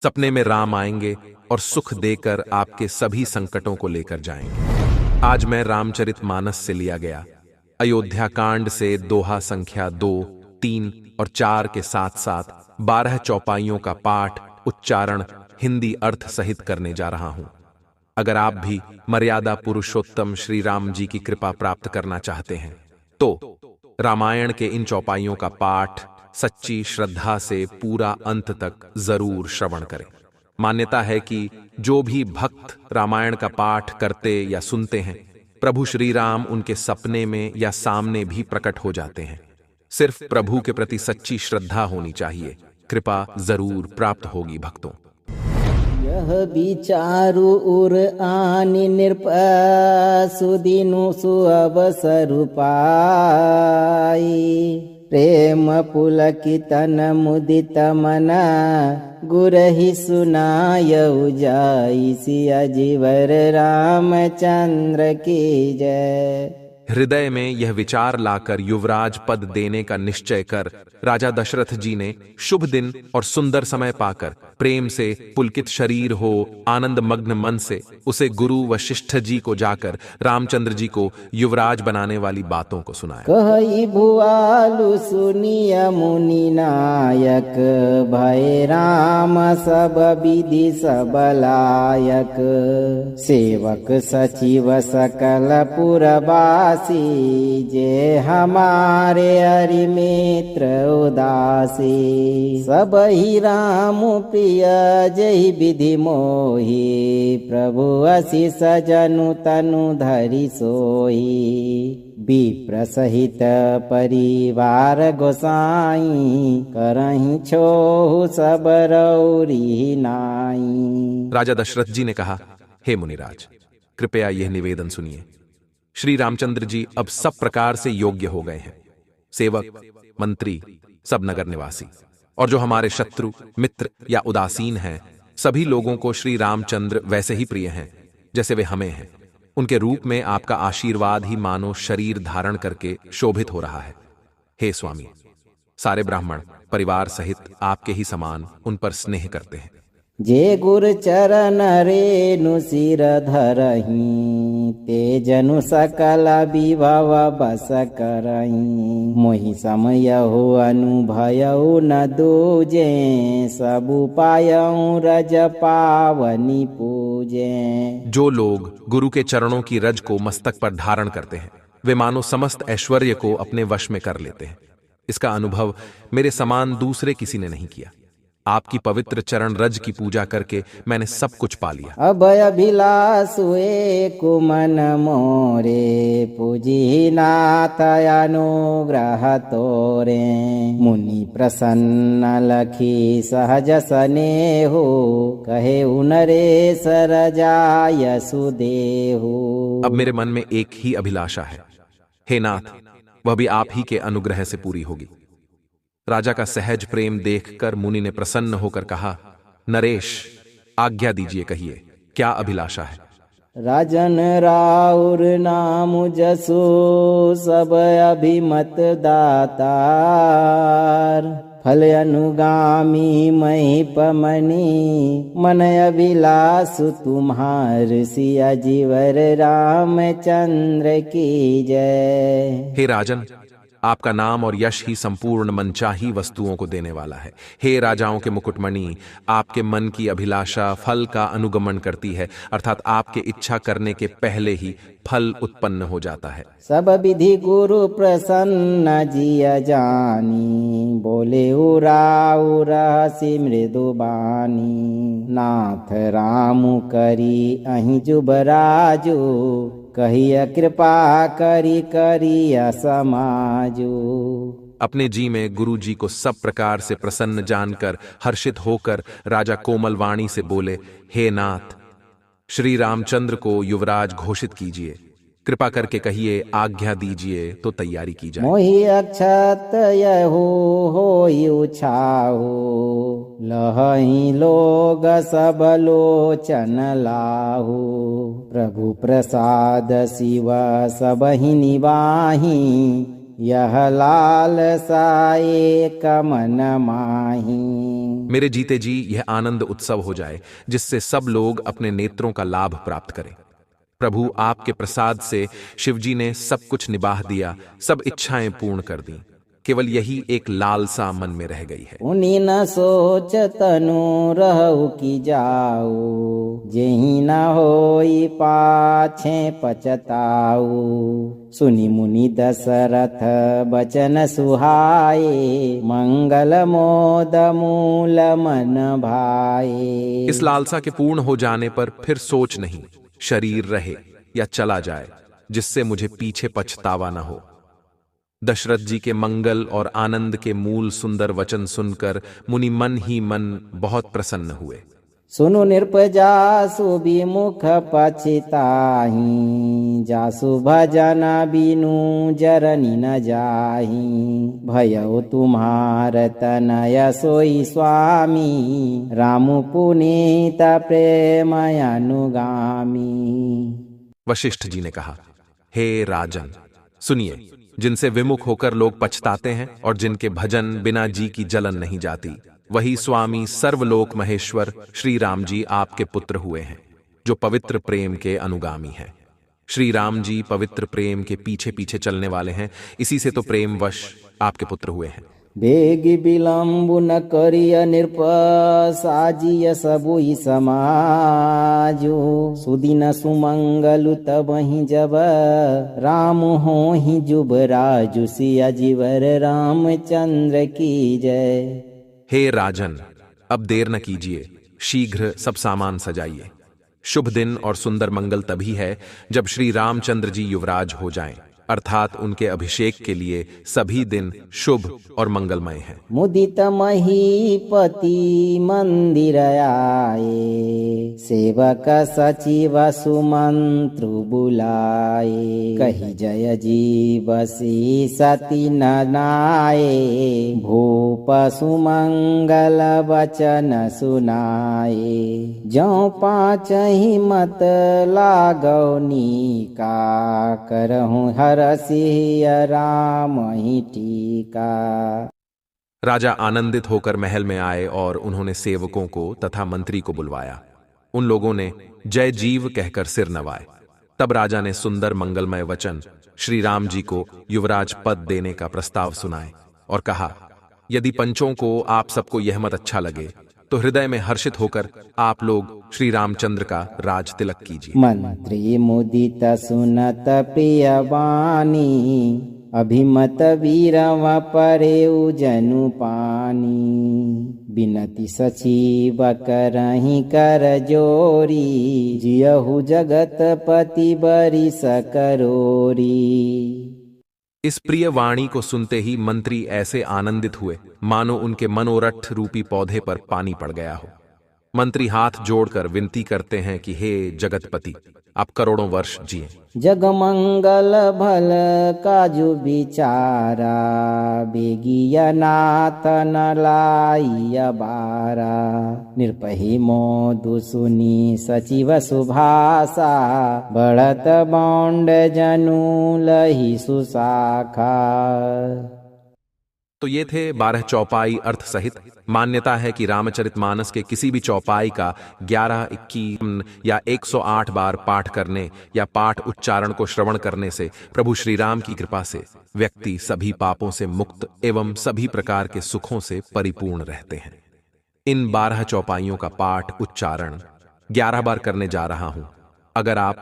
सपने में राम आएंगे और सुख देकर आपके सभी संकटों को लेकर जाएंगे। आज मैं रामचरितमानस से लिया गया अयोध्या कांड से दोहा संख्या 2, 3 और 4 के साथ साथ 12 चौपाइयों का पाठ उच्चारण हिंदी अर्थ सहित करने जा रहा हूं। अगर आप भी मर्यादा पुरुषोत्तम श्री राम जी की कृपा प्राप्त करना चाहते हैं तो रामायण के इन चौपाइयों का पाठ सच्ची श्रद्धा से पूरा अंत तक जरूर श्रवण करें। मान्यता है कि जो भी भक्त रामायण का पाठ करते या सुनते हैं, प्रभु श्री राम उनके सपने में या सामने भी प्रकट हो जाते हैं। सिर्फ प्रभु के प्रति सच्ची श्रद्धा होनी चाहिए, कृपा जरूर प्राप्त होगी भक्तों। यह विचारु उर आनि निरप सुदिनु सुअवसरु पाई प्रेम पुलकितन मुदित मन गुरहि सुनायउ जाई सिया जीवर रामचंद्र की जय। हृदय में यह विचार लाकर युवराज पद देने का निश्चय कर राजा दशरथ जी ने शुभ दिन और सुंदर समय पाकर प्रेम से पुलकित शरीर हो आनंद मग्न मन से उसे गुरु वशिष्ठ जी को जाकर रामचंद्र जी को युवराज बनाने वाली बातों को सुनाया। कहि भुआलु सुनिय मुनि नायक भय राम सब विधि सब लायक सेवक सचिव सकल पुरवासी जे हमारे हरि मित्र उदासी सब ही राम प्रिय जय विधि मोहि प्रभु आशीष जनु तनु धरि सोई विप्र सहित परिवार गोसाई करहि छोहु सब रौरी नाई। राजा दशरथ जी ने कहा, हे मुनिराज, कृपया यह निवेदन सुनिए। श्री रामचंद्र जी अब सब प्रकार से योग्य हो गए हैं। सेवक, मंत्री, सब नगर निवासी और जो हमारे शत्रु मित्र या उदासीन हैं, सभी लोगों को श्री रामचंद्र वैसे ही प्रिय हैं जैसे वे हमें हैं। उनके रूप में आपका आशीर्वाद ही मानो शरीर धारण करके शोभित हो रहा है। हे स्वामी, सारे ब्राह्मण परिवार सहित आपके ही समान उन पर स्नेह करते हैं। जे गुर चरण रेणु सिर धरहि ते जनु सकल विभव बस करहि मोहि समय हो अनुभयउ न दूजे सब पायउ रज पावनी पूजे। जो लोग गुरु के चरणों की रज को मस्तक पर धारण करते हैं, वे मानो समस्त ऐश्वर्य को अपने वश में कर लेते हैं। इसका अनुभव मेरे समान दूसरे किसी ने नहीं किया। आपकी पवित्र चरण रज की पूजा करके मैंने सब कुछ पा लिया। अभय अभिलाषु एको मन मोरे पूजी नाथ अनुग्रह तोरे मुनि प्रसन्न लखी सहज स्नेहो कहे नरेश रजाय सुदेहु। अब मेरे मन में एक ही अभिलाषा है, हे नाथ, वह भी आप ही के अनुग्रह से पूरी होगी। राजा का सहज प्रेम देखकर मुनि ने प्रसन्न होकर कहा, नरेश, आज्ञा दीजिए, कहिए क्या अभिलाषा है। राजन राउर नाम जसो सब अभिमत दातार फल अनुगामी महिपमणि मन अभिलाषु तुम्हार सिया जीवर रामचंद्र की जय। हे राजन, आपका नाम और यश ही संपूर्ण मनचाही वस्तुओं को देने वाला है। हे राजाओं के मुकुटमणि, आपके मन की अभिलाषा फल का अनुगमन करती है, अर्थात आपके इच्छा करने के पहले ही फल उत्पन्न हो जाता है। सब विधि गुरु प्रसन्न जिय जानी बोले उराउ रहसि मृदु बानी नाथ राम करी अहि जुबराजू कहिया कृपा करी करिया समाजू। अपने जी में गुरु जी को सब प्रकार से प्रसन्न जानकर हर्षित होकर राजा कोमल वाणी से बोले, हे नाथ, श्री रामचंद्र को युवराज घोषित कीजिए। कृपा करके कहिए, आज्ञा दीजिए तो तैयारी की जाए। मोहि अक्षत होयु छाहु लहहि लोग सब लोचन लाहु प्रभु प्रसाद शिव सबहि निवाहि यह लालसा एक मन माही। मेरे जीते जी यह आनंद उत्सव हो जाए जिससे सब लोग अपने नेत्रों का लाभ प्राप्त करें। प्रभु, आपके प्रसाद से शिवजी ने सब कुछ निबाह दिया, सब इच्छाएं पूर्ण कर दी। केवल यही एक लालसा मन में रह गई है। उनी न सोच तनु रहु की जाऊ, जेहि न होई पाछे पचताऊ। सुनि मुनि दशरथ बचन सुहाए, मंगल मोद मूल मन भाए। इस लालसा के पूर्ण हो जाने पर फिर सोच नहीं, शरीर रहे या चला जाए, जिससे मुझे पीछे पछतावा न हो। दशरथ जी के मंगल और आनंद के मूल सुंदर वचन सुनकर मुनि मन ही मन बहुत प्रसन्न हुए। सुनु नृप जासु विमुख पछिताहि, जासु भजन बिनु जरनी न जाहि। भयउ तुम्हार तनय सोई स्वामी, रामु पुनीत प्रेम अनुगामी। वशिष्ठ जी ने कहा, हे राजन, सुनिए, जिनसे विमुख होकर लोग पछताते हैं और जिनके भजन बिना जी की जलन नहीं जाती, वही स्वामी सर्वलोक महेश्वर श्री राम जी आपके पुत्र हुए हैं, जो पवित्र प्रेम के अनुगामी हैं। श्री राम जी पवित्र प्रेम के पीछे पीछे चलने वाले हैं, इसी से तो प्रेमवश आपके पुत्र हुए हैं। बेगी विलंबु न करिय नृप, साजिय सबुई समाजो। सुदिन सुमंगलु तबहि जब, राम होहि जुबराजु। सिया जीवर रामचंद्र की जय। हे राजन, अब देर न कीजिए, शीघ्र सब सामान सजाइए। शुभ दिन और सुंदर मंगल तभी है जब श्री रामचंद्र जी युवराज हो जाएं, अर्थात उनके अभिषेक के लिए सभी दिन शुभ और मंगलमय हैं। मुदित महीपति मंदिर आए, सेवक सचिव सुमंत्रु बुलाए। कही जय जीवसी सती न नाए, भूप सुमंगल वचन सुनाए। जौ पाँच ही मत लागौनी का, करहूँ हरसिय राम ही टीका। राजा आनंदित होकर महल में आए और उन्होंने सेवकों को तथा मंत्री को बुलवाया। उन लोगों ने जय जीव कहकर सिर नवाए। तब राजा ने सुंदर मंगलमय वचन श्री राम जी को युवराज पद देने का प्रस्ताव सुनाए और कहा, यदि पंचों को आप सबको यह मत अच्छा लगे तो हृदय में हर्षित होकर आप लोग श्री रामचंद्र का राज तिलक कीजिए। मंत्री मुदित सुनत प्रिय वाणी, अभिमत वीरव परेउ जनु पानी। बिनती सचिव करहि कर जोरी, जियहु जगत पति बरिस करोरी। इस प्रिय वाणी को सुनते ही मंत्री ऐसे आनंदित हुए मानो उनके मनोरथ रूपी पौधे पर पानी पड़ गया हो। मंत्री हाथ जोड़कर विनती करते हैं कि हे जगतपति, आप करोड़ों वर्ष जिए। जगमंगल भल काजु बिचारा, बेगिया नाथ न लाइया बारा। निर्पही मोदु सुनी सचिव सुभाषा, बढ़त बौंड जनु लही सुशाखा। तो ये थे 12 चौपाई अर्थ सहित। मान्यता है कि रामचरितमानस के किसी भी चौपाई का 11, 21 या 108 बार पाठ करने या पाठ उच्चारण को श्रवण करने से प्रभु श्री राम की कृपा से व्यक्ति सभी पापों से मुक्त एवं सभी प्रकार के सुखों से परिपूर्ण रहते हैं। इन 12 चौपाइयों का पाठ उच्चारण 11 बार करने जा रहा हूं। अगर आप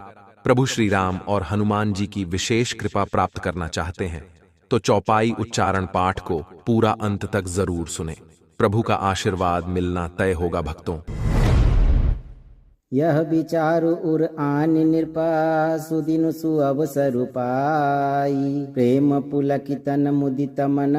प्रभु श्री राम और हनुमान जी की विशेष कृपा प्राप्त करना चाहते हैं तो चौपाई उच्चारण पाठ को पूरा अंत तक जरूर सुने। प्रभु का आशीर्वाद मिलना तय होगा भक्तों। यह विचारु उर आन नृपा, सुदिनु सुअवसरु पाई। प्रेम पुलकितन मुदित मन,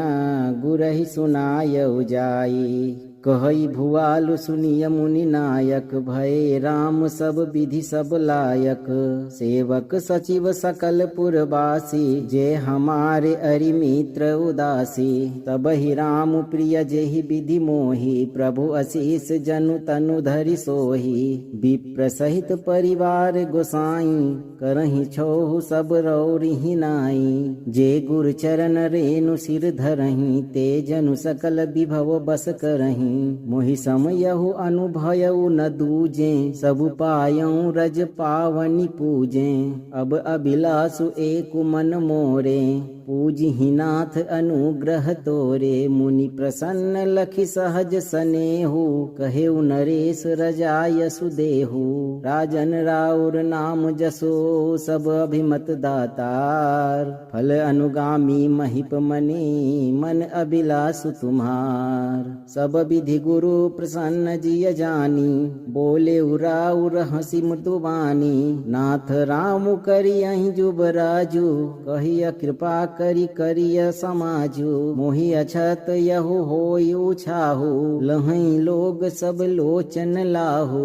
गुरहि सुनाय जाई। कहई भुआलु सुनिय मुनि नायक, भय राम सब विधि सब लायक। सेवक सचिव सकल पुरवासी, जे हमारे अरि मित्र उदासी। तब ही राम प्रिय जेहि विधि मोहि, प्रभु असीस जनु तनु धरि सोहि। विप्र सहित परिवार गोसाई, करहि छोहु सब रौरिहि नाई। जे गुर चरण रेणु सिर धरहि, ते जनु सकल विभव बस करहि। मोहि समयहु अनुभयउ न दूजे, सबु पायऊ रज पावनि पूजे। अब अभिलाषु एक मन मोरे, पूजहि नाथ अनुग्रह तोरे। मुनि प्रसन्न लखि सहज सनेहु, कहेउ नरेश रजाय सुदेहु। राजन राउर नाम जसो, सब अभिमत दातार। फल अनुगामी महिप मने, मन अभिलाषु तुम्हार। सब विधि गुरु प्रसन्न जिय जानी, बोले उराउर हंसी मृदुवानी। नाथ राम करियहि जुबराजु, कहिय कृपा करि करिय समाजु। मोहि अछत यहु होई उछाहु, लहई लोग सब लोचन लाहु।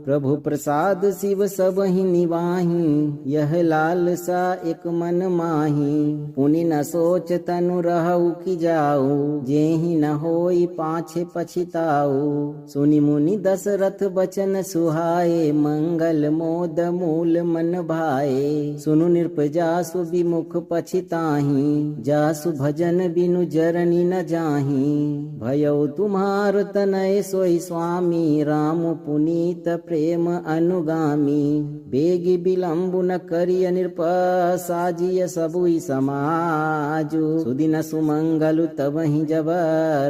प्रभु प्रसाद शिव सब ही निवाहि, यह लालसा एक मन माही। पुनि न सोच तनु रहु कि जाऊ, जेहि न होई पाछे पछिताऊ। सुनि मुनि दशरथ बचन सुहाए, मंगल मोद मूल मन भाए। सुनु नृपजासु विमुख पछिताहि, जासु भजन बिनु जरनी न जाहि। भयउ तुम्हार तनय सोई स्वामी, राम पुनीत प्रेम अनुगामी। बेगी विलंबु न करिय नृप, साजिय सबुई समाजु। सुदिन सुमंगलु तबहि जब,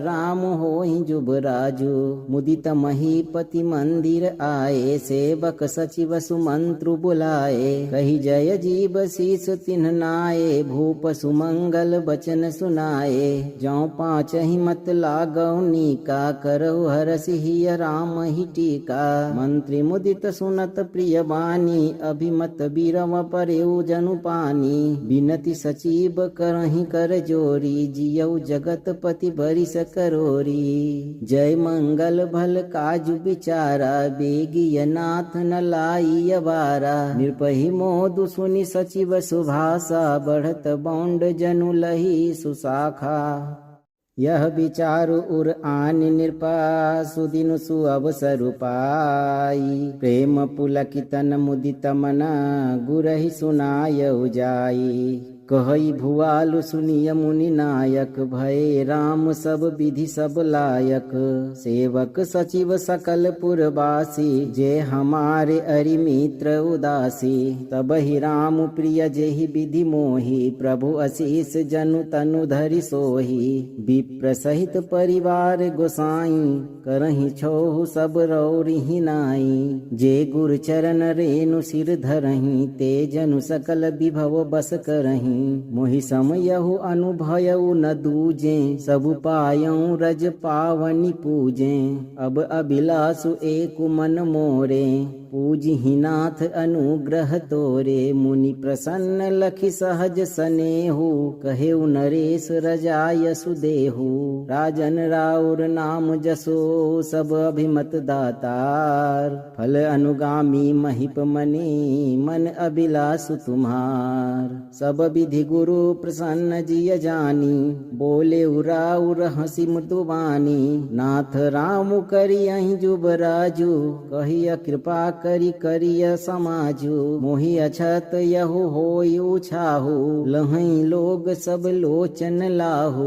राम होहि जुबराजु। मुदित महीपति मंदिर आए, सेवक सचिव सुमंत्रु बुलाए। कही जय जीव शीस तिन्ह नाए, भूप सुमंगल बचन सुनाए। जौ पाँच ही मत लागौ नीका, करहु हरसि हिय राम ही टीका। मंत्री मुदित सुनत प्रिय बानी, अभिमत बीरव परेउ जनु पानी। बिनति सचिव करहि कर जोरी, जियऊ जगत पति बरिस करोरी। जय मंगल भल काजु बिचारा, बेगिय नाथ न लाई अबारा। निर्पहि मोदु सुनि सचिव सुभाषा, बढ़त बौंड जनु लही सुशाखा। यह विचारु उर आन नृपा, सुदिनु सु अवसरु पाई। प्रेम पुलकितन मुदित मना, गुरहि सुनायउ जाई। कहई भुआलु सुनिय मुनि नायक, भय राम सब विधि सब लायक। सेवक सचिव सकल पुरवासी, जे हमारे अरि मित्र उदासी। तब ही राम प्रिय जेहि विधि मोहि, प्रभु असीस जनु तनु धरि सोहि। विप्र सहित परिवार गोसाई, करहि छोहु सब रौरिहि नाई। जे गुर चरण रेणु सिर धरहि, ते जनु सकल विभव बस करहि। मोहि समयहु अनुभयउ न दूजे, सबु पायऊ रज पावनि पूजे। अब अभिलाषु एक मन मोरे, पूजहि नाथ अनुग्रह तोरे। मुनि प्रसन्न लखि सहज सनेहु, कहेउ नरेश रजाय सुदेहु। राजन राउर नाम जसो, सब अभिमत दातार। फल अनुगामी महिप मने, मन अभिलाषु तुम्हार। सब विधि गुरु प्रसन्न जिय जानी, बोले उराउर हंसी मृदुवानी। नाथ राम करियहि जुबराजु, कहिय कृपा करि करिय समाजु। मोहि अछत यहु होई उछाहु, लहई लोग सब लोचन लाहु।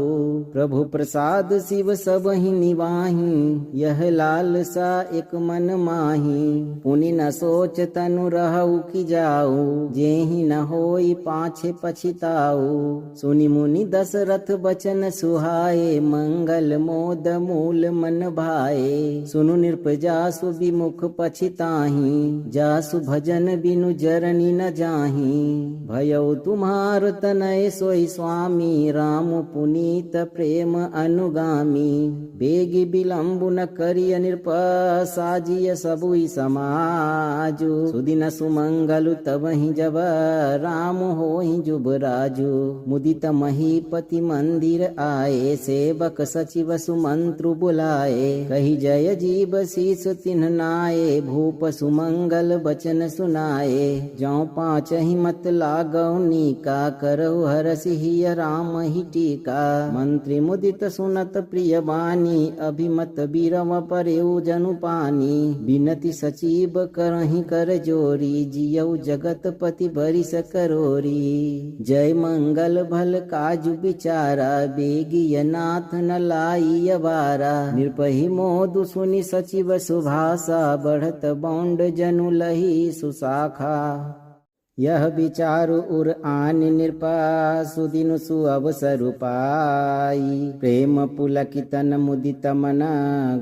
प्रभु प्रसाद शिव सब ही निवाहि, यह लालसा एक मन माही। पुनि न सोच तनु रहु कि जाऊ, जेहि न होई पाछे पछिताऊ। सुनि मुनि दशरथ बचन सुहाए, मंगल मोद मूल मन भाए। सुनु नृपजासु विमुख पछिताहि, जासु भजन बिनु जरनी न जाहि। भयउ तुम्हार तनय सोई स्वामी, राम पुनीत प्रेम अनुगामी। बेगी विलंबु न करिय नृप, साजिय सबुई समाजु। सुदिन सुमंगलु तबहि जब, राम होहि जुबर राजू। मुदित महीपति मंदिर आए, सेवक सचिव सुमंत्रु बुलाए। कही जय जीव शीस तिन्ह नाये, भूप सुमंगल बचन सुनाए। जौ पाँच ही मत लागौ नीका, करहु हरसि हिय राम ही टीका। मंत्री मुदित सुनत प्रिय बानी, अभिमत बीरव परेउ जनु पानी। बिनति सचिव करहि कर जोरी, जियऊ जगत पति बरिस करोरी। जय मंगल भल काजु बिचारा, बेगिय नाथ न लाई अबारा। निर्पहि मोदु सुनि सचिव सुभाषा, बढ़त बौंड जनु लही सुशाखा। यह विचारु उर आन नृपा, सुदिन सुअवसरु पाई। प्रेम पुलकितन मुदित मना,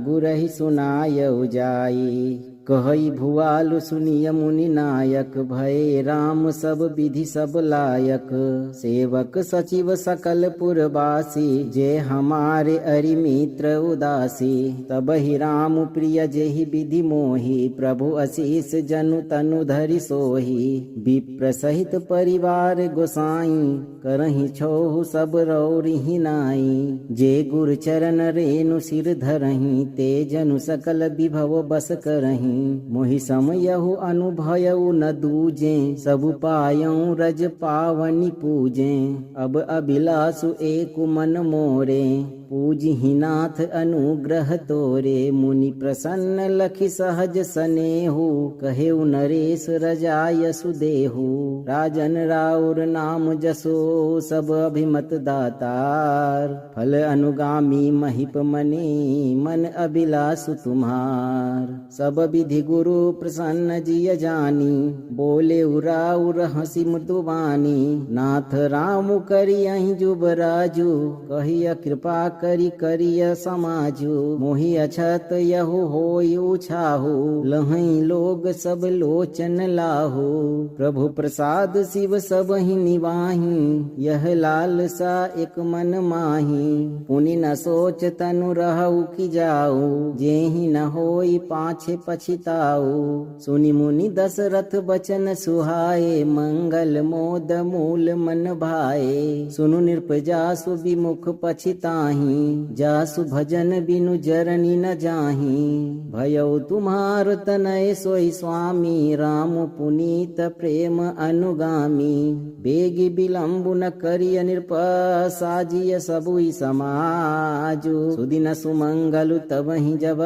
गुरहि सुनायउ जाई। कहई भुआलु सुनिय मुनि नायक, भये राम सब विधि सब लायक। सेवक सचिव सकल पुरवासी, जे हमारे अरि मित्र उदासी। तबहि राम प्रिय जेहि विधि मोहि, प्रभु असीस जनु तनु धरि सोहि। विप्र सहित परिवार गोसाई, करहि छोहु सब रौरिहि नाई। जे गुर चरण रेणु सिर धरहि, ते जनु सकल विभव बस करहि। मोहि समयहु अनुभयउ न दूजे, सबु पायऊ रज पावनि पूजे। अब अभिलाषु एक मन मोरे, पूजहि नाथ अनुग्रह तोरे। मुनि प्रसन्न लखि सहज सनेहु, कहेउ नरेश रजाय सुदेहु। राजन राउर नाम जसो, सब अभिमत दातार। फल अनुगामी महिप मने, मन अभिलाषु तुम्हार। सब विधि गुरु प्रसन्न जिय जानी, बोले उराउर हंसी मृदुवानी। नाथ राम करियहि जुबराजू, कहिय कृपा करि करिय समाजू। मोहि अछत यहु होई उछाहु, लहई लोग सब लोचन लाहु। प्रभु प्रसाद शिव सबहि निवाहि, यह लालसा एक मन माही। पुनि न सोच तनु रहु कि जाऊ, जेहि न होई पाछे पछिताऊ। सुनि मुनि दशरथ बचन सुहाए, मंगल मोद मूल मन भाए। सुनु नृप जासु विमुख पछिताहि, जासु भजन बिनु जरनी न जाहि। भयउ तुम्हार तनय सोई स्वामी, राम पुनीत प्रेम अनुगामी। बेगी विलंबु न करिय नृप, साजिय सबुई समाजु। सुदिन सुमंगलु तबहि जब,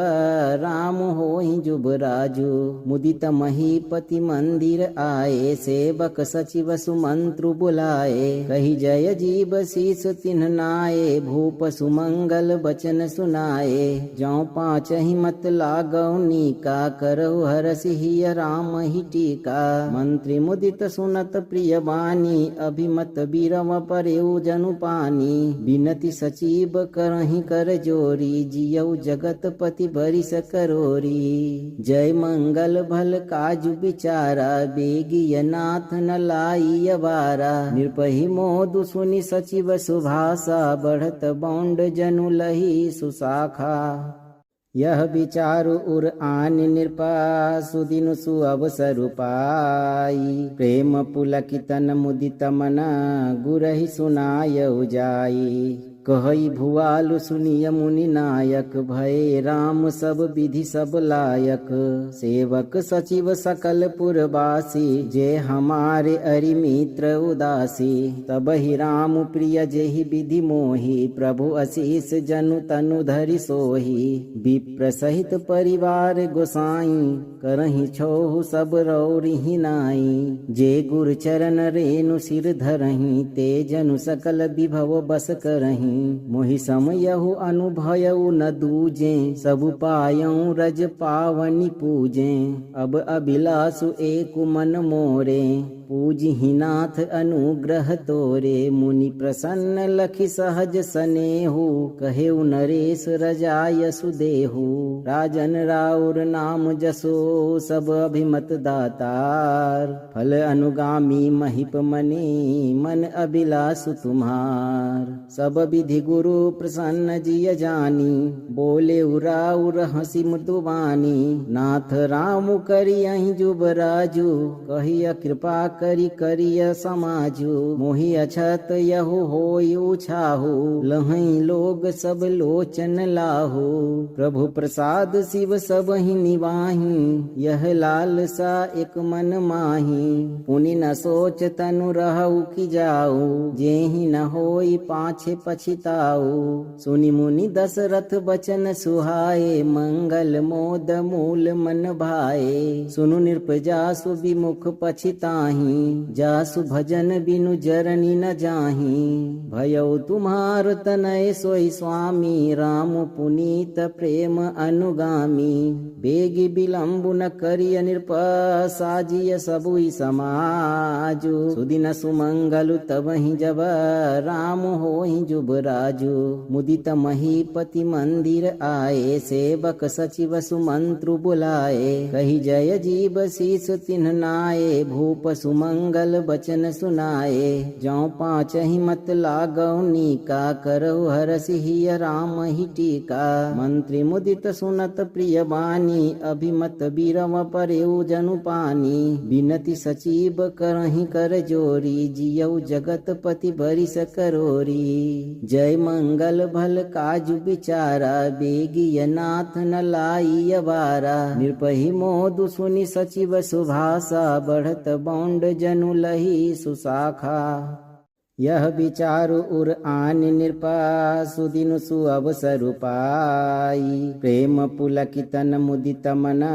राम होहि जुबराजु। मुदित महीपति मंदिर आए, सेवक सचिव सुमंत्रु बुलाए। कही जय जीव शीस तिन्ह नाये, भूप सुमंगल बचन सुनाए। जौ पाँच ही मत लागौ नीका, करहु हरसि हिय राम ही टीका। मंत्री मुदित सुनत प्रिय बानी, अभिमत बीरव परेउ जनु पानी। बिनति सचिव करहि कर जोरी, जियऊ जगत पति बरिस करोरी। जय मंगल भल काजु बिचारा, बेगिय नाथ न लाई अबारा। निर्पहि मोदु सुनि सचिव सुभाषा, बढ़त बौंड जनु लही सुशाखा। यह विचारु उर आन नृपा, सुदिन सुअवसरु पाई। प्रेम पुलकितन मुदित मना, गुरहि सुनायउ जाई। कहई भुआलु सुनिय मुनि नायक, भये राम सब विधि सब लायक। सेवक सचिव सकल पुरवासी, जे हमारे अरि मित्र उदासी। तबहि राम प्रिय जेहि विधि मोहि, प्रभु असीस जनु तनु धरि सोहि। विप्र सहित परिवार गोसाई, करहि छोहु सब रौरिहि नाई। जे गुर चरण रेणु सिर धरहि, ते जनु सकल विभव बस करहि। मोहि समयहु अनुभयउ न दूजे, सबु पायऊ रज पावनि पूजे। अब अभिलाषु एक मन मोरे, पूजहि नाथ अनुग्रह तोरे। मुनि प्रसन्न लखि सहज सनेहु, कहेउ नरेश रजाय सुदेहु। राजन राउर नाम जसो, सब अभिमत दातार। फल अनुगामी महिप मने, मन अभिलाषु तुम्हार। सब विधि विधि गुरु प्रसन्न जिय जानी, बोले उराउर हसी मृदुवानी। नाथ राम करियहि जुबराजु, कहिय कृपा करि करिय समाजु। मोहि अछत यहु होई उछाहु, लहई लोग सब लोचन लाहु। प्रभु प्रसाद शिव सबहि निवाहि, यह लालसा एक मन माही। पुनि न सोच तनु रहु कि जाऊ, जेहि न होई पाछे पछिताऊ। सुनि मुनि दशरथ बचन सुहाए, मंगल मोद मूल मन भाए। सुनु नृप जासु विमुख पछिताहि, जासु भजन बिनु जरनी न जाहि। भयउ तुम्हार तनय सोई स्वामी, राम पुनीत प्रेम अनुगामी। बेगी विलंबु न करिय नृप, साजिय सबुई समाजु। सुदिन सुमंगलु तबहि जब, राम होहि जुबराजु। मुदित महीपति मंदिर आए, सेवक सचिव सुमंत्रु बुलाए। कही जय जीव शीस तिन्ह नाये, भूप सुमंगल बचन सुनाए। जौ पाँच ही मत लागौ नीका, करहु हरसि हिय राम ही टीका। मंत्री मुदित सुनत प्रिय बानी, अभिमत बीरव परेउ जनु पानी। बिनति सचिव करहि कर जोरी, जियऊ जगत पति बरिस करोरी। जय मंगल भल काजु बिचारा, बेगिय नाथ न लाई अबारा। नृपहि मोदु सुनि सचिव सुभाषा, बढ़त बौंड जनु लही सुशाखा। यह विचारु उर आन नृपा, सुदिनु सुअवसरु पाई। प्रेम पुलकितन मुदित मना,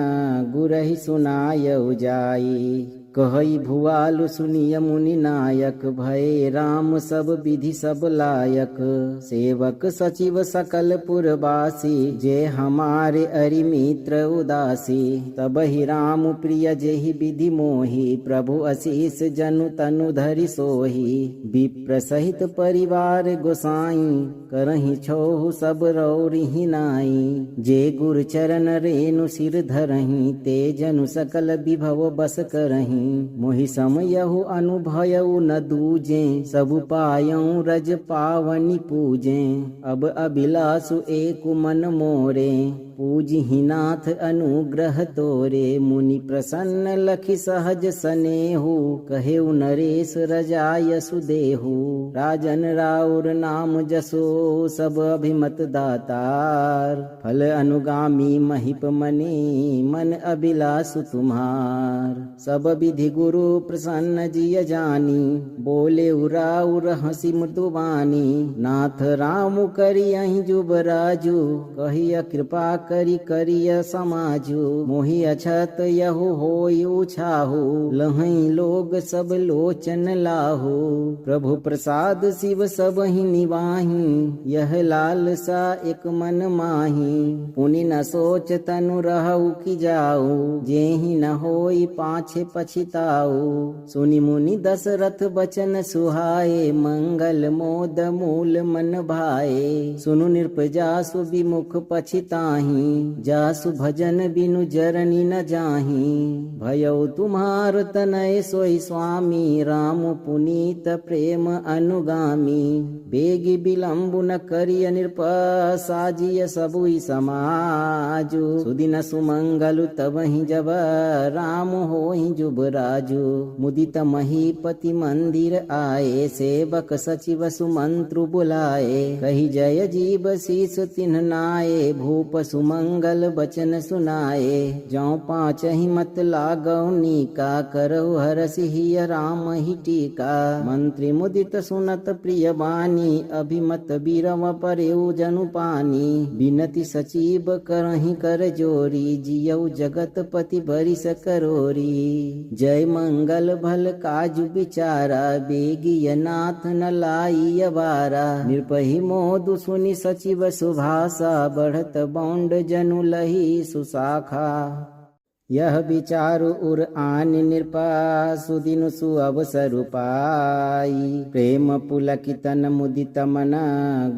गुरहि सुनायउ जाई। कहई भुआलु सुनिय मुनि नायक, भये राम सब विधि सब लायक। सेवक सचिव सकल पुरवासी, जे हमारे अरि मित्र उदासी। तब ही राम प्रिय जेहि विधि मोहि, प्रभु आशीष जनु तनु धरि सोहि। विप्र सहित परिवार गोसाई, करहि छोहु सब रौरिहि नाई। जे गुर चरण रेणु सिर धरहि, ते जनु सकल विभव बस करहि। मोहि समयहु अनुभयउ न दूजे, सब पायऊ रज पावनि पूजे। अब अभिलाषु एक मन मोरे, पूजहि नाथ अनुग्रह तोरे। मुनि प्रसन्न लखि सहज सनेहु, कहेउ नरेश रजाय सुदेहु। राजन राउर नाम जसो, सब अभिमत दातार। फल अनुगामी महिप मने, मन अभिलाषु तुम्हार। सब विधि गुरु प्रसन्न जिय जानी, बोले उराउर हसी मृदुवानी। नाथ राम करियहि जुबराजु, कहिय कृपा करि करिय समाजु। मोहि अछत यहु होई उछाहु, लहई लोग सब लोचन लाहु। प्रभु प्रसाद शिव सबहि निवाहि, यह लालसा एक मन माही। पुनि न सोच तनु रहु कि जाऊ, जेहि न होई पाछे पछिताऊ। सुनि मुनि दशरथ बचन सुहाए, मंगल मोद मूल मन भाए। सुनु नृप जासु विमुख पछिताहि, जासु भजन बिनु जरनी न जाहि। भयउ तुम्हार तनय सोई स्वामी, राम पुनीत प्रेम अनुगामी। बेगी विलंबु न करिय नृप, साजिय सबुई समाजु। सुदिन सुमंगलु तबहि जब, राम होहि जुबराजु। मुदित महीपति मंदिर आए, सेवक सचिव सुमंत्रु बुलाए। कही जय जीव शीस तिन्ह नाये, भूप सुमंगल बचन सुनाए। जौ पाँच ही मत लागौ नीका, करहु हरसि हिय राम ही टीका। मंत्री मुदित सुनत प्रिय बानी, अभिमत बीरव परेउ जनु पानी। बिनति सचिव करहि कर जोरी, जियऊ जगत पति बरिस करोरी। जय मंगल भल काजु बिचारा, बेगिय नाथ न लाई अबारा। नृपहि मोदु सुनि सचिव सुभाषा, बढ़त बौंड जनु लही सुशाखा। यह विचारु उर आन नृपा, सुदिनु सुअवसरु पाई। प्रेम पुलकितन मुदित मना,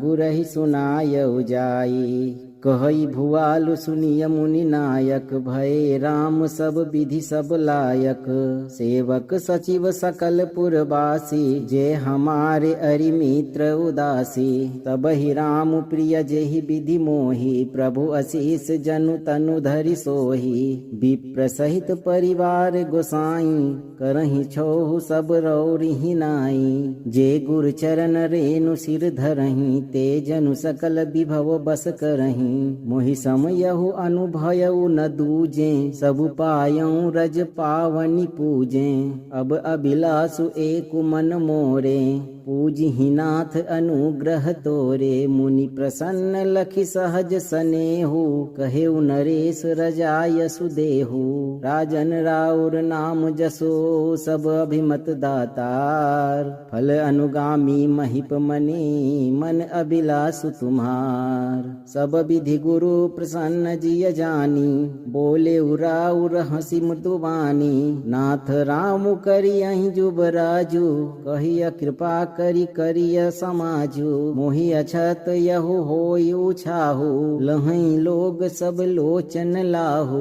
गुरहि सुनायउ जाई। कहई भुआलु सुनिय मुनि नायक, भये राम सब विधि सब लायक। सेवक सचिव सकल पुरवासी, जे हमारे अरि मित्र उदासी। तब ही राम प्रिय जेहि विधि मोहि, प्रभु असीस जनु तनु धरि सोहि। विप्र सहित परिवार गोसाई, करहि छोहु सब रौरिहि नाई। जे गुर चरण रेणु सिर धरहि, ते जनु सकल विभव बस करहि। मोहि समयहु अनुभयउ न दूजे, सब पायऊ रज पावनि पूजे। अब अभिलाषु एक मन मोरे, पूजहि नाथ अनुग्रह तोरे। मुनि प्रसन्न लखि सहज सनेहु, कहेउ नरेश रजायसु देहु। राजन राउर नाम जसो, सब अभिमत दातार। फल अनुगामी महिप मने, मन अभिलाषु तुम्हार। सब विधि गुरु प्रसन्न जिय जानी, बोले उराउर हंसी मृदुवानी। नाथ राम करियहि जुबराजु, कहिय कृपा करि करिय समाजु। मोहि अछत यहु होई उछाहु, लहई लोग सब लोचन लाहु।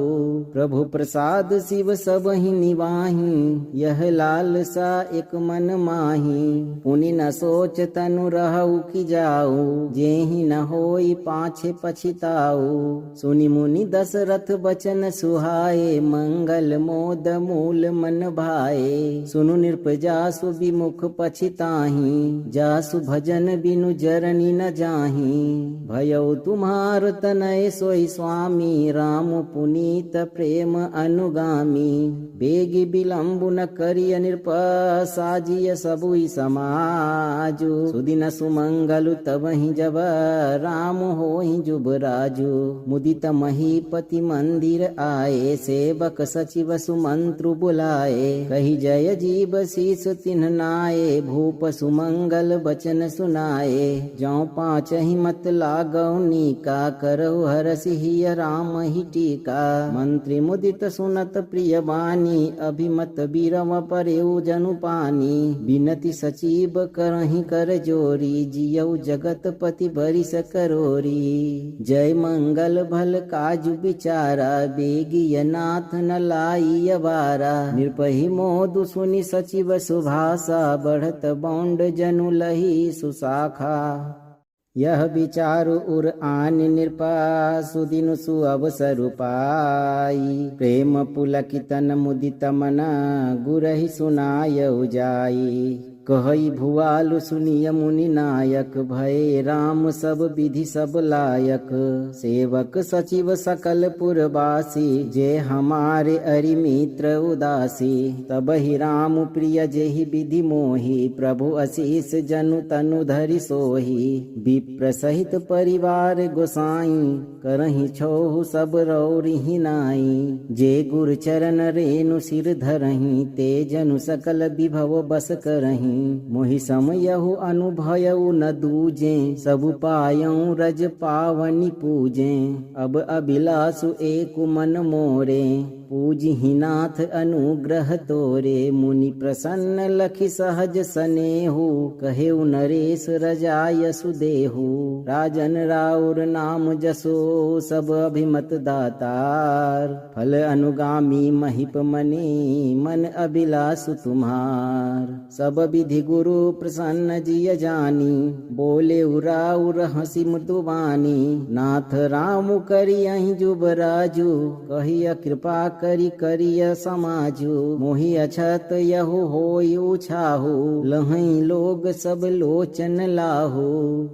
प्रभु प्रसाद शिव सबहि निवाहि, यह लालसा एक मन माहि। पुनि न सोच तनु रहु कि जाऊ, जेहि न होई पाछे पछिताऊ। सुनि मुनि दशरथ बचन सुहाए, मंगल मोद मूल मन भाए। सुनु नृप जासु विमुख पछिताहि, जासु भजन बिनु जरनी न जाहि। भयउ तुम्हार तनय सोई स्वामी, राम पुनीत प्रेम अनुगामी। बेगी विलंबु न करिय नृप, साजिय सबुई समाजु। सुदिन सुमंगलु तबहि जब, राम होहि जुबराजु। मुदित महीपति मंदिर आए, सेवक सचिव सुमंत्रु बुलाए। कही जय जीव शीस तिन्ह नाये, भूप सुमंगल बचन सुनाए। जौ पाँच ही मत लागौ नीका, करहु हरसि हिय राम ही टीका। मंत्री मुदित सुनत प्रिय बानी, अभिमत बीरव परेउ जनु पानी। बिनति सचिव करहि कर जोरी, जियऊ जगत पति बरिस करोरी। जय मंगल भल काजु बिचारा, बेगिय नाथ न लाई अबारा। निर्पहि मोदु सुनि सचिव सुभाषा, बढ़त बौंड जनु लही सुशाखा। यह विचारु उर आन नृपा, सुदिनु सुअवसरु पाई। प्रेम पुलकितन मुदित मना, गुरहि सुनायउ जाई। कहई भुआलु सुनिय मुनि नायक, भये राम सब विधि सब लायक। सेवक सचिव सकल पुरवासी, जे हमारे अरि मित्र उदासी। तब ही राम प्रिय जेहि विधि मोहि, प्रभु असीस जनु तनु धरि सोहि। विप्र सहित परिवार गोसाई, करहि छोहु सब रौरिहि नाई। जे गुर चरण रेणु सिर धरहि, ते जनु सकल विभव बस करहि। मोहि समयहु अनुभयउ न दूजे, सब पायऊ रज पावनि पूजे। अब अभिलाषु एक मन मोरे, पूजहि नाथ अनुग्रह तोरे। मुनि प्रसन्न लखि सहज सनेहु, कहेउ नरेश रजायसु देहु। राजन राउर नाम जसो, सब अभिमत दातार। फल अनुगामी महिप मने, मन अभिलाषु तुम्हार। सब विधि गुरु प्रसन्न जिय जानी, बोले उराउर हंसी मृदुवानी। नाथ राम करियहि जुबराजु, कहिय कृपा करि करिय समाजु। मोहि अछत यहु होई उछाहु, लहई लोग सब लोचन लाहु।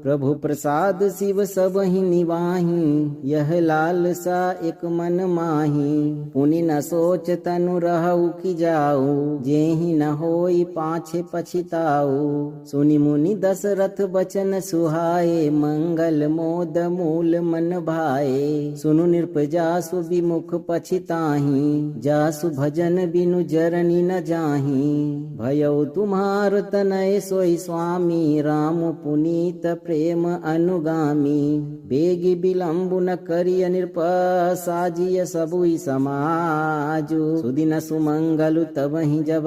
प्रभु प्रसाद शिव सबहि निवाहि, यह लालसा एक मन माहि। पुनि न सोच तनु रहु कि जाऊ, जेहि न होई पाछे पछिताऊ। सुनि मुनि दशरथ बचन सुहाए, मंगल मोद मूल मन भाए। सुनु नृप जासु विमुख पछिताहि, जासु भजन बिनु जरनी न जाही। भयउ तुम्हार तनय सोई स्वामी, राम पुनीत प्रेम अनुगामी। बेगी विलंबु न करिय नृप, साजिय सबुई समाजु। सुदिन सुमंगलु तबहि जब,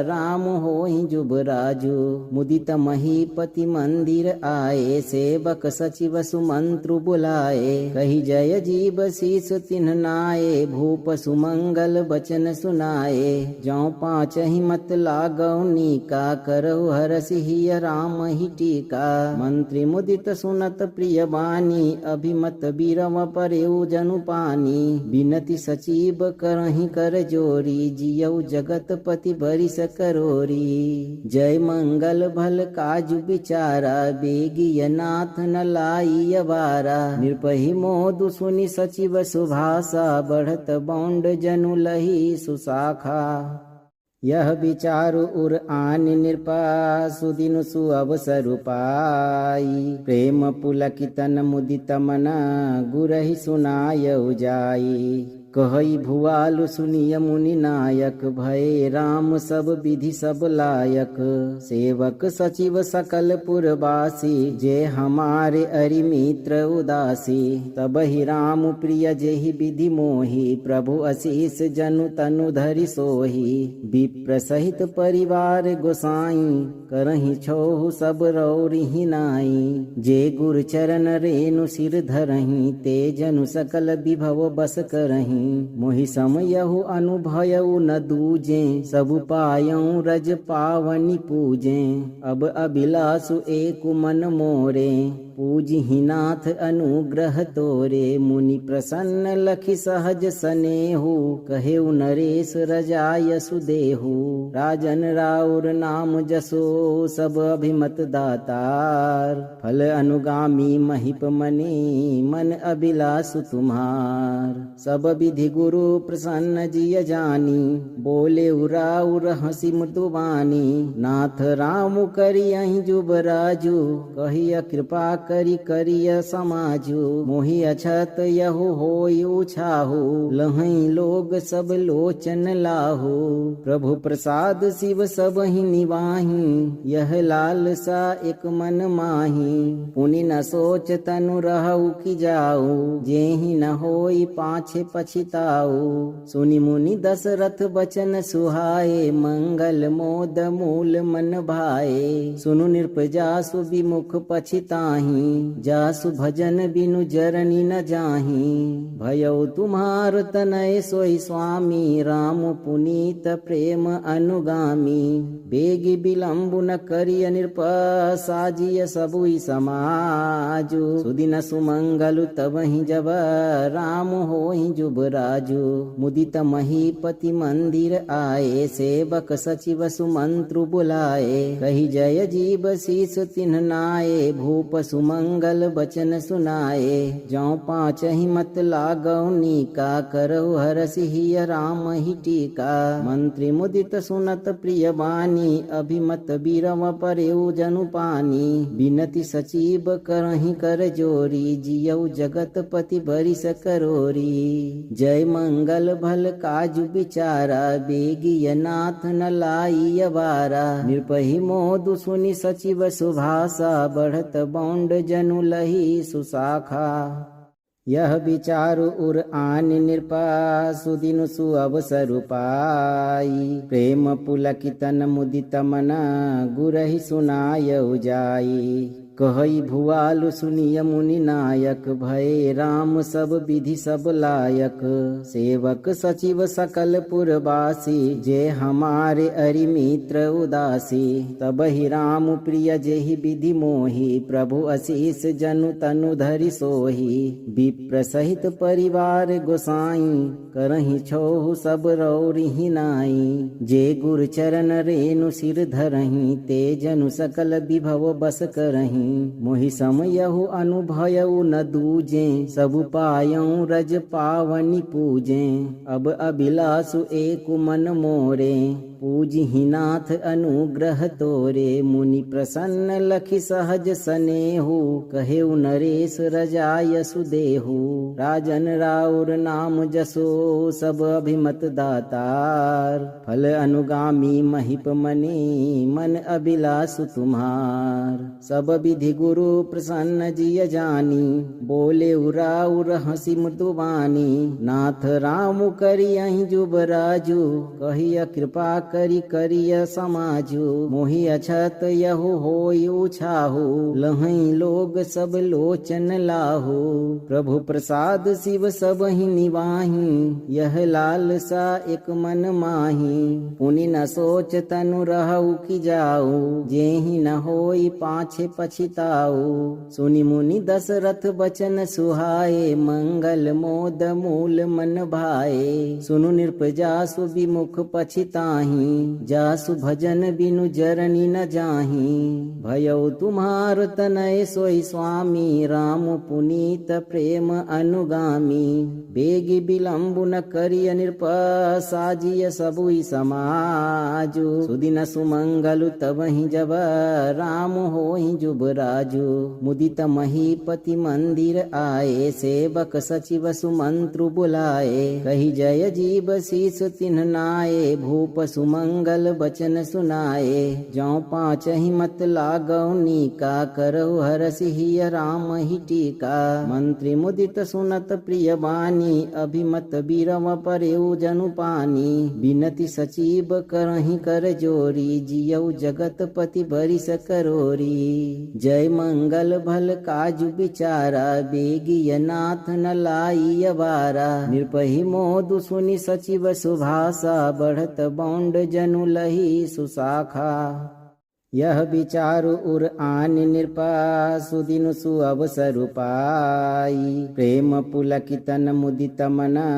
राम होहि जुबराजु। मुदित महीपति मंदिर आए, सेवक सचिव सुमंत्रु बुलाए। कही जय जीव शीस तिन्ह नाये, भूप सुमंगल बचन सुनाए। जौ पाँच ही मत लागौ नीका, करहु हरसिहिय राम ही टीका। मंत्री मुदित सुनत प्रिय बानी, अभिमत बीरव परेउ जनु पानी। बिनति सचिव करहि कर जोरी, जियउ जगतपति बरिस करोरी। जय मंगल भल काजु बिचारा, बेगिय नाथ न लाइय बारा। निर्पहि मोदु सुनि सचिव सुभाषा, बढ़त बौंड जनु लही सुशाखा। यह विचारु उर आन नृपा, सुदिनु सुअवसरु पाई। प्रेम पुलकितन मुदित मना, गुरहि सुनायउ जाई। कहई भुआलु सुनिय मुनि नायक, भये राम सब विधि सब लायक। सेवक सचिव सकल पुरवासी, जे हमारे अरि मित्र उदासी। तब ही राम प्रिय जेहि विधि मोहि, प्रभु आशीष जनु तनु धरि सोहि। विप्र सहित परिवार गोसाई, करहि छोहु सब रौरिहि नाई। जे गुर चरण रेणु सिर धरहि, ते जनु सकल विभव बस करहि। मोहि समयहु अनुभयउ न दूजे, सब पायउ रज पावनि पूजे। अब अभिलाषु एक मन मोरे, पूजहि नाथ अनुग्रह तोरे। मुनि प्रसन्न लखि सहज सनेहु, कहेउ नरेश रजाय सुदेहु। राजन राउर नाम जसो, सब अभिमत दातार। फल अनुगामी महिप मने, मन अभिलाषु तुम्हार। सब विधि गुरु प्रसन्न जिय जानी, बोले उराउर हंसी मृदुवानी। नाथ राम करियहि जुबराजु, कहिय कृपा करि करिय समाजु। मोहि अछत यहु होई उछाहु, लहई लोग सब लोचन लाहु। प्रभु प्रसाद शिव सबहि निवाहि, यह लालसा एक मन माहि। पुनि न सोच तनु रहु कि जाऊ, जेहि न होई पाछे पछिताऊ। सुनि मुनि दशरथ बचन सुहाए, मंगल मोद मूल मन भाए। सुनु नृप जासु विमुख पछिताहि, जासु भजन बिनु जरनी न जाहि। भयउ तुम्हार तनय सोई स्वामी, राम पुनीत प्रेम अनुगामी। बेगी विलंबु न करिय नृप, साजिय सबुई समाजु। सुदिन सुमंगलु तबहि जब, राम होहि जुबराजु। मुदित महीपति मंदिर आए, सेवक सचिव सुमंत्रु बुलाए। कही जय जीव शीस तिन्ह नाये, भूप सुमंगल बचन सुनाए। जौ पाँच ही मत लागौ नीका, करहु हरसिहिय राम ही टीका। मंत्री मुदित सुनत प्रिय बानी, अभिमत बीरव परेउ जनु पानी। बिनति सचिव करहि कर जोरी, जियउ जगतपति बरिस करोरी। जय मंगल भल काजु बिचारा, बेगिय नाथ न लाइय बारा। निर्पहि मोदु सुनि सचिव सुभाषा, बढ़त बौंड जनु लही सुशाखा। यह विचारु उर आन नृपा, सुदिनु सुअवसरु पाई। प्रेम पुलकितन मुदित मना, गुरहि सुनायउ जाई। कहई भुआलु सुनिय मुनि नायक, भये राम सब विधि सब लायक। सेवक सचिव सकल पुरवासी, जे हमारे अरि मित्र उदासी। तब ही राम प्रिय जेहि विधि मोहि, प्रभु आशीष जनु तनु धरि सोहि। विप्र सहित परिवार गोसाई, करहि छोहु सब रौरिहि नाई। जे गुर चरण रेणु सिर धरहि, ते जनु सकल विभव बस करहि। मोहि समयहु अनुभयउ न दूजे, सब पायउ रज पावनि पूजे। अब अभिलाषु एक मन मोरे, पूजहि नाथ अनुग्रह तोरे। मुनि प्रसन्न लखि सहज सनेहु, कहेउ नरेश रजाय सुदेहु। राजन राउर नाम जसो, सब अभिमत दातार। फल अनुगामी महिप मने, मन अभिलाषु तुम्हार। सब विधि गुरु प्रसन्न जिय जानी, बोले उराउर हंसी मृदुवानी। नाथ राम करियहि जुबराजु, कहिय कृपा करि करिय समाजु। मोहि अछत यहु होई उछाहु, लहई लोग सब लोचन लाहु। प्रभु प्रसाद शिव सबहि निवाहि, यह लालसा एक मन माही। पुनि न सोच तनु रहु कि जाऊ, जेहि न होई पाछे पछिताऊ। सुनि मुनि दशरथ बचन सुहाए, मंगल मोद मूल मन भाए। सुनु नृप जासु विमुख पछिताहि, जासु भजन बिनु जरनी न जाहि। भयउ तुम्हार तनय सोई स्वामी, राम पुनीत प्रेम अनुगामी। बेगी विलंबु न करिय नृप, साजिय सबुई समाजु। सुदिन सुमंगलु तबहि जब, राम होहि जुबराजु। मुदित महीपति मंदिर आए, सेवक सचिव सुमंत्रु बुलाए। कही जय जीव शीस तिन्ह नाये, भूप सुमंगल बचन सुनाए। जौ पाँचहि मत लागौ नीका, करहु हरसिहिय राम ही टीका। मंत्री मुदित सुनत प्रिय बानी, अभिमत बीरव परेउ जनु पानी। बिनति सचिव करहि कर जोरी, जियऊ जगतपति बरिस करोरी। जय मंगल भल काजु बिचारा, बेगिय नाथ न लाइय बारा। नृपहि मोदु सुनि सचिव सुभाषा, बढ़त बौंड जनु लही सुशाखा। यह विचारु उर आन नृपा, सुदिनु सुअवसरु पाई। प्रेम पुलकितन मुदित मना,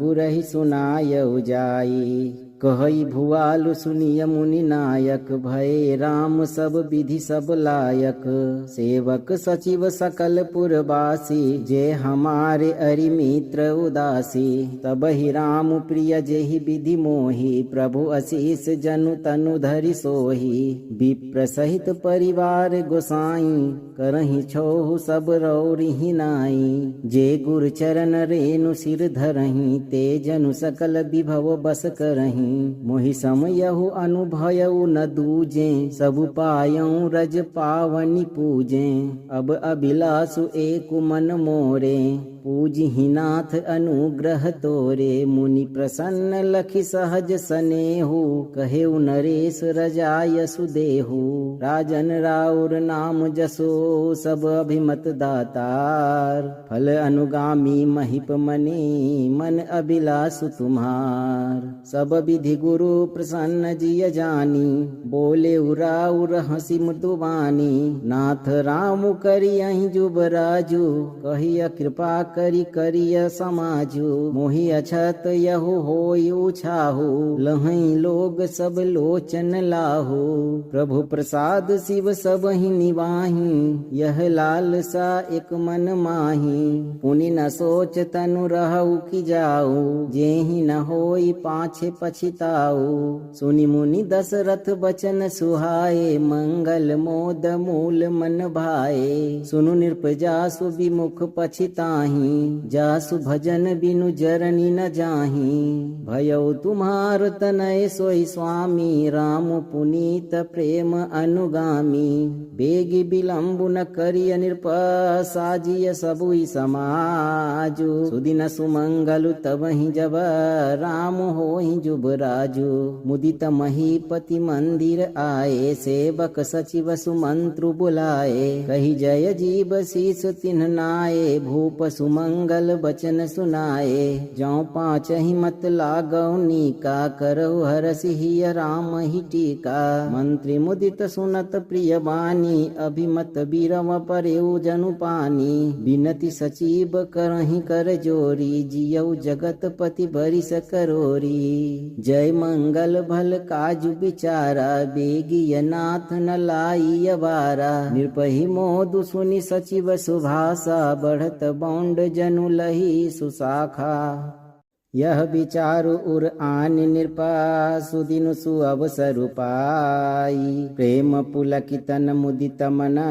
गुरहि सुनायउ जाई। कहई भुआलु सुनिय मुनि नायक, भये राम सब विधि सब लायक। सेवक सचिव सकल पुरवासी, जे हमारे अरि मित्र उदासी। तब ही राम प्रिय जेहि विधि मोहि, प्रभु आशीष जनु तनु धरि सोहि। विप्र सहित परिवार गोसाई, करहि छोहु सब रौरिहि नाई। जे गुर चरण रेणु सिर धरहि, ते जनु सकल विभव बस करहि। मोहि समयहु अनुभयउ न दूजे, सब पायऊ रज पावनि पूजे। अब अभिलाषु एक मन मोरे, पूजहि नाथ अनुग्रह तोरे। मुनि प्रसन्न लखि सहज सनेहु, कहेउ नरेश रजाय सुदेहु। राजन राउर नाम जसो, सब अभिमत दातार। फल अनुगामी महिप मने, मन अभिलाषु तुम्हार। सब विधि गुरु प्रसन्न जिय जानी, बोले उराउर हंसी मृदुवानी। नाथ राम करियहि जुबराजु, कहिय कृपा करि करिय समाजु। मोहि अछत यहु होई उछाहु, लहई लोग सब लोचन लाहु। प्रभु प्रसाद शिव सबहि निवाहि, यह लालसा एक मन माही। पुनि न सोच तनु रहु कि जाऊ, जेहि न होई पाछे पछिताऊ। सुनि मुनि दशरथ बचन सुहाए, मंगल मोद मूल मन भाए। सुनु नृप जासु विमुख पछिताहि, जासु भजन बिनु जरनी न जाहि। भयउ तुम्हार तनय सोई स्वामी, राम पुनीत प्रेम अनुगामी। बेगी विलंबु न करिय नृप, साजिय सबुई समाजु। सुदिन सुमंगलु तबहि जब, राम होहि जुबराजु। मुदित महीपति मंदिर आए, सेवक सचिव सुमंत्रु बुलाए। कही जय जीव शीस तिन्ह नाये, भूप सुमंगल बचन सुनाए। जौ पाँचहि मत लागौ नीका, करहु हरसिहिय राम ही टीका। मंत्री मुदित सुनत प्रिय बानी, अभिमत बीरव परेउ जनु पानी। बिनति सचिव करहि कर जोरी, जियऊ जगतपति बरिस करोरी। जय मंगल भल काजु बिचारा, बेगिय नाथ न लाइय बारा। नृपहि मोदु सुनि सचिव सुभाषा, बढ़त बौंड जनु लही सुशाखा। यह विचारु उर आन नृपा सुदिन सुअवसरु पाई प्रेम पुलकितन मुदित मना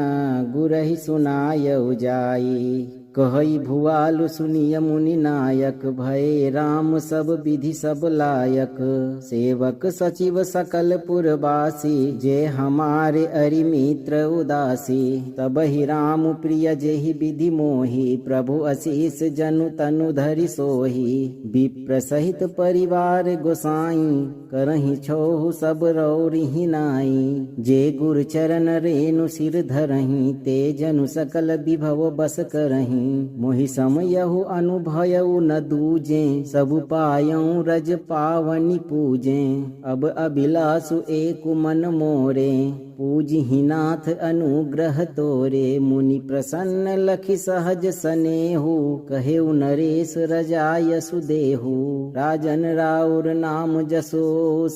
गुरहि सुनाय जाई कहई भुआलु सुनिय मुनि नायक भये राम सब विधि सब लायक सेवक सचिव सकल पुरवासी जे हमारे अरि मित्र उदासी तब ही राम प्रिय जेहि विधि मोहि प्रभु असीस जनु तनु धरि सोहि विप्र सहित परिवार गोसाई करहि छोहु सब रौरिहि नाई जे गुरु चरण रेणु सिर धरहि ते जनु सकल विभव बस करहि मोहि समयहु अनुभयउ न दूजे सब पायऊ रज पावनि पूजे अब अभिलाषु एक मन मोरे पूजहि नाथ अनुग्रह तोरे मुनि प्रसन्न लखि सहज सनेहु कहेउ नरेश रजाय सुदेहु राजन राउर नाम जसो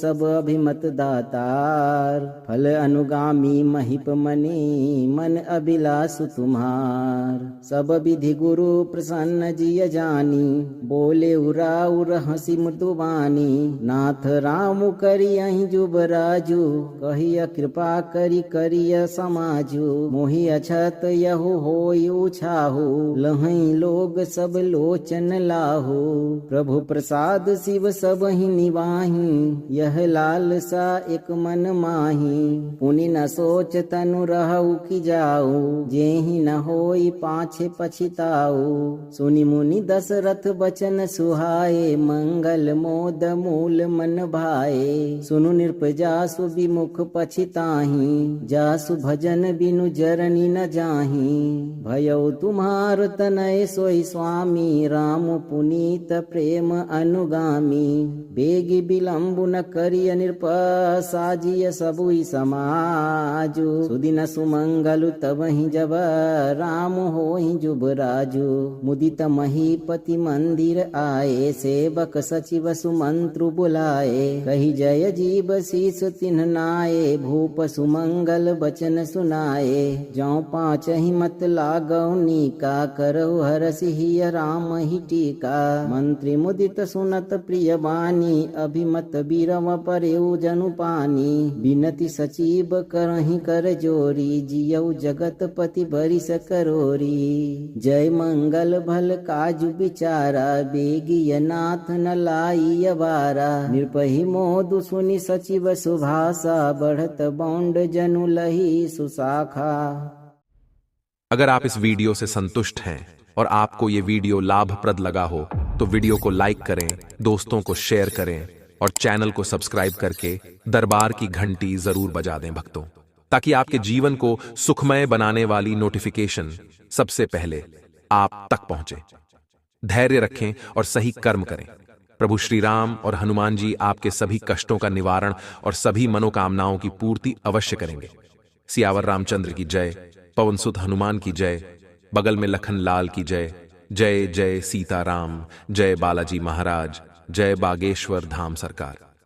सब अभिमत दातार फल अनुगामी महिप मने मन अभिलाषु तुम्हार सब विधि गुरु प्रसन्न जिय जानी बोले उराउर हंसी मृदुवानी नाथ राम करियहि जुबराजु कहिय कृपा करि करिय समाजु मोहि अछत यहु होई उछाहु लहई लोग सब लोचन लाहु प्रभु प्रसाद शिव सब ही निवाही यह लालसा एक मन माही पुनि न सोच तनु रहु कि जाऊ जेहि न होई पाछे पछिताऊ सुनि मुनि दशरथ बचन सुहाए मंगल मोद मूल मन भाए सुनु नृपजासु विमुख पछिताही जासु भजन बिनु जरनी न जाही भयउ तुम्हार तनय सोई स्वामी राम पुनीत प्रेम अनुगामी बेगी विलंबु न करिय नृप साजिय सबुई समाजु सुदिन सुमंगलु तबहि जब राम होहि जुबराजु मुदित महीपति मंदिर आए सेवक सचिव सुमंत्रु बुलाए कही जय जीव शीस तिन्ह नाये भूप सुमंगल बचन सुनाए जौ पाँच ही मत लागौ नीका करहु हरसिहिय राम ही टीका मंत्री मुदित सुनत प्रिय बानी अभिमत बीरव परेउ जनु पानी बिनति सचिव करहि कर जोरी जियौ जगतपति बरिस करोरी जय मंगल भल काजु बिचारा बेगिय नाथ न लाई बारा निर्पहि मोदु सुनि सचिव सुभाषा बढ़त बौंड जनु लही सुशाखा। अगर आप इस वीडियो से संतुष्ट हैं और आपको ये वीडियो लाभप्रद लगा हो तो वीडियो को लाइक करें, दोस्तों को शेयर करें और चैनल को सब्सक्राइब करके दरबार की घंटी जरूर बजा दें भक्तों, ताकि आपके जीवन को सुखमय बनाने वाली नोटिफिकेशन सबसे पहले आप तक पहुंचे। धैर्य रखें और सही कर्म करें। प्रभु श्री राम और हनुमान जी आपके सभी कष्टों का निवारण और सभी मनोकामनाओं की पूर्ति अवश्य करेंगे। सियावर रामचंद्र की जय, पवन सुत हनुमान की जय, बगल में लखन लाल की जय। जय जय सीताराम, जय बालाजी महाराज, जय बागेश्वर धाम सरकार।